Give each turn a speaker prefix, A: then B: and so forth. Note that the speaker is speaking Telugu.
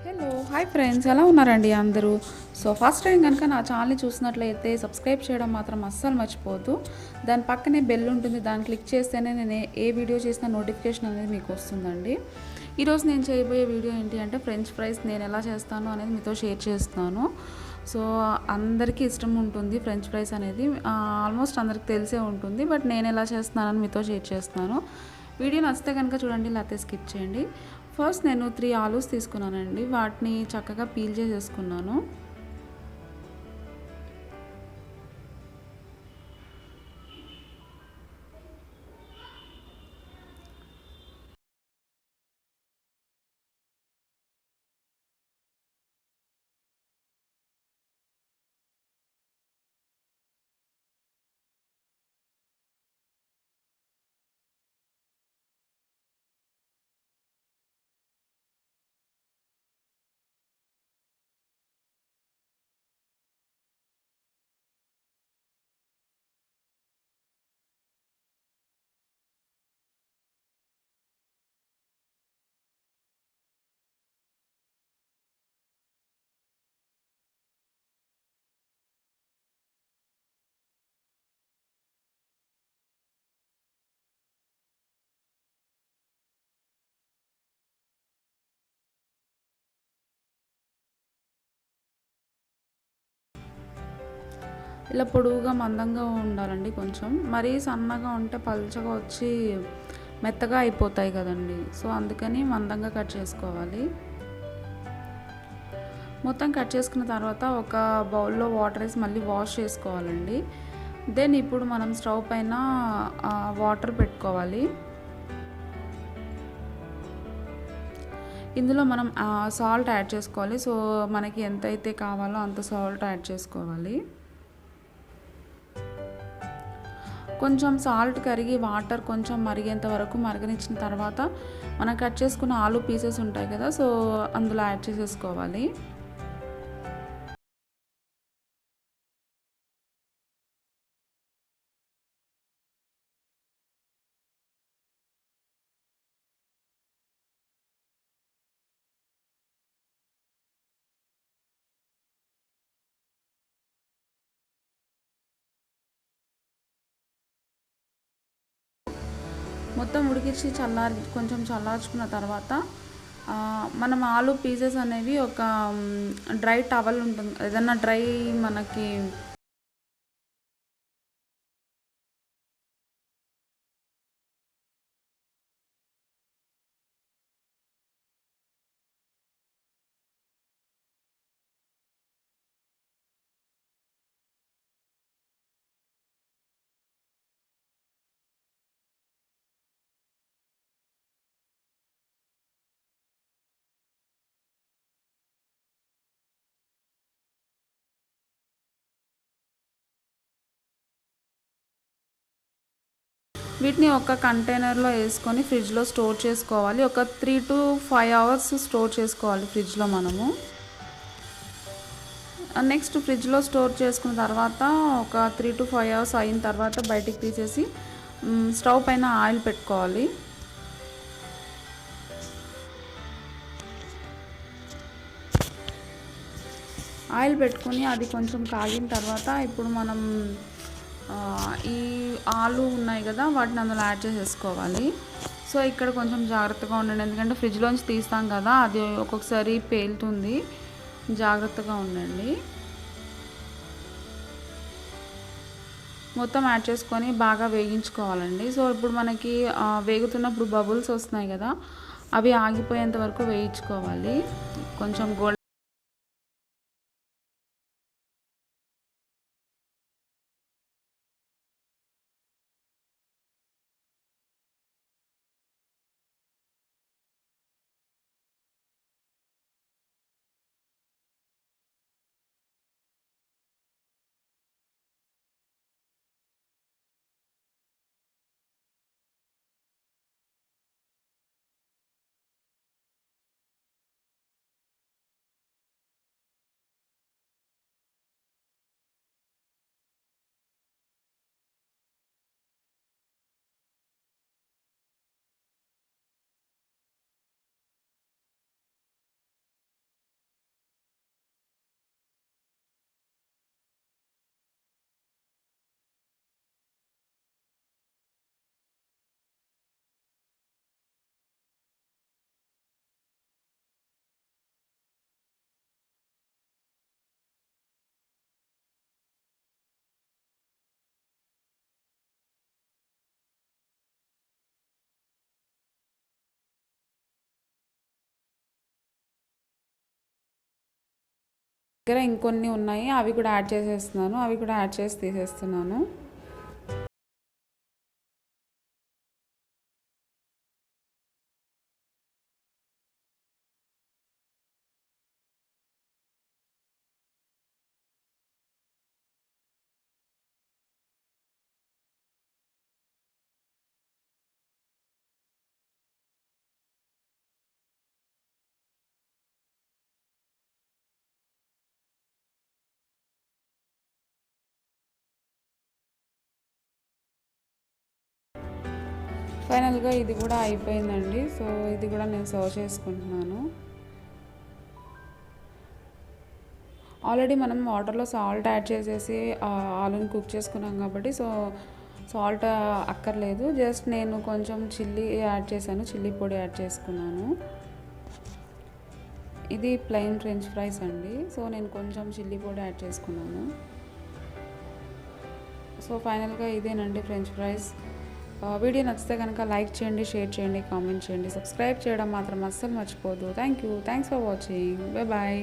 A: హలో! హాయ్ ఫ్రెండ్స్ ఎలా ఉన్నారండి అందరూ? సో, ఫస్ట్ టైం గనుక నా ఛానల్‌ని చూసినట్లయితే సబ్స్క్రైబ్ చేయడం మాత్రం అస్సలు మర్చిపోవద్దు. దాని పక్కనే బెల్ ఉంటుంది. దాన్ని క్లిక్ చేస్తేనే నేను ఏ వీడియో చేసినా నోటిఫికేషన్ అనేది మీకు వస్తుందండి. ఈరోజు నేను చేయబోయే వీడియో ఏంటి అంటే ఫ్రెంచ్ ఫ్రైస్ నేను ఎలా చేస్తాను అనేది మీతో షేర్ చేస్తున్నాను. సో, అందరికీ ఇష్టం ఉంటుంది ఫ్రెంచ్ ఫ్రైస్ అనేది. ఆల్మోస్ట్ అందరికి తెలిసే ఉంటుంది. బట్ నేను ఎలా చేస్తున్నానని మీతో షేర్ చేస్తున్నాను. వీడియో నచ్చితే కనుక చూడండి, లేకపోతే స్కిప్ చేయండి. ఫస్ట్ నేను 3 ఆలూస్ తీసుకున్నానండి. వాటిని చక్కగా పీల్ చేసేసుకున్నాను. ఇలా పొడవుగా మందంగా ఉండాలండి కొంచెం. మరీ సన్నగా ఉంటే పల్చగా వచ్చి మెత్తగా అయిపోతాయి కదండి. సో, అందుకని మందంగా కట్ చేసుకోవాలి. మొత్తం కట్ చేసుకున్న తర్వాత ఒక బౌల్లో వాటర్ వేసి మళ్ళీ వాష్ చేసుకోవాలండి. దెన్ ఇప్పుడు మనం స్టవ్ పైన వాటర్ పెట్టుకోవాలి. ఇందులో మనం సాల్ట్ యాడ్ చేసుకోవాలి. సో, మనకి ఎంతైతే కావాలో అంత సాల్ట్ యాడ్ చేసుకోవాలి. కొంచెం సాల్ట్ కరిగి వాటర్ కొంచెం మరిగేంత వరకు మరగనిచ్చిన తర్వాత మనం కట్ చేసుకున్న ఆలు పీసెస్ ఉంటాయి కదా, సో అందులో యాడ్ చేసేసుకోవాలి. మొత్తం ఉడికించి కొంచెం చల్లార్చుకున్న తర్వాత మనం ఆలు పీసెస్ అనేవి ఒక డ్రై టవల్ ఉంటుంది, ఏదన్నా డ్రై మనకి వీటిని ఒక కంటైనర్లో వేసుకొని ఫ్రిడ్జ్లో స్టోర్ చేసుకోవాలి. ఒక 3 to 5 అవర్స్ స్టోర్ చేసుకోవాలి ఫ్రిడ్జ్లో మనము. నెక్స్ట్ ఫ్రిడ్జ్లో స్టోర్ చేసుకున్న తర్వాత ఒక 3 to 5 అవర్స్ అయిన తర్వాత బయటికి తీసేసి స్టవ్ పైన ఆయిల్ పెట్టుకోవాలి. ఆయిల్ పెట్టుకొని అది కొంచెం కాగిన తర్వాత ఇప్పుడు మనం ఈ ఆలు ఉన్నాయి కదా, వాటిని అందులో యాడ్ చేసేసుకోవాలి. సో ఇక్కడ కొంచెం జాగ్రత్తగా ఉండండి, ఎందుకంటే ఫ్రిడ్జ్లోంచి తీస్తాం కదా, అది ఒక్కొక్కసారి పేలుతుంది. జాగ్రత్తగా ఉండండి. మొత్తం యాడ్ చేసుకొని బాగా వేగించుకోవాలండి. సో ఇప్పుడు మనకి వేగుతున్నప్పుడు బబుల్స్ వస్తున్నాయి కదా, అవి ఆగిపోయేంత వరకు వేయించుకోవాలి. కొంచెం దగ్గర ఇంకొన్ని ఉన్నాయి, అవి కూడా యాడ్ చేసేస్తున్నాను. అవి కూడా యాడ్ చేసి తీసేస్తున్నాను. ఫైనల్గా ఇది కూడా అయిపోయిందండి. సో ఇది కూడా నేను సర్వ్ చేసుకుంటున్నాను. ఆల్రెడీ మనం వాటర్లో సాల్ట్ యాడ్ చేసేసి ఆలుని కుక్ చేసుకున్నాం కాబట్టి సో సాల్ట్ అక్కర్లేదు. జస్ట్ నేను కొంచెం చిల్లీ యాడ్ చేశాను, చిల్లీ పొడి యాడ్ చేసుకున్నాను. ఇది ప్లెయిన్ ఫ్రెంచ్ ఫ్రైస్ అండి. సో నేను కొంచెం చిల్లీ పొడి యాడ్ చేసుకున్నాను. సో ఫైనల్గా ఇదేనండి ఫ్రెంచ్ ఫ్రైస్. వీడియో నచ్చితే కనుక లైక్ చేయండి, షేర్ చేయండి, కామెంట్ చేయండి, సబ్స్క్రైబ్ చేయడం మాత్రం అస్సలు మర్చిపోదు. Thanks for watching. బాయ్.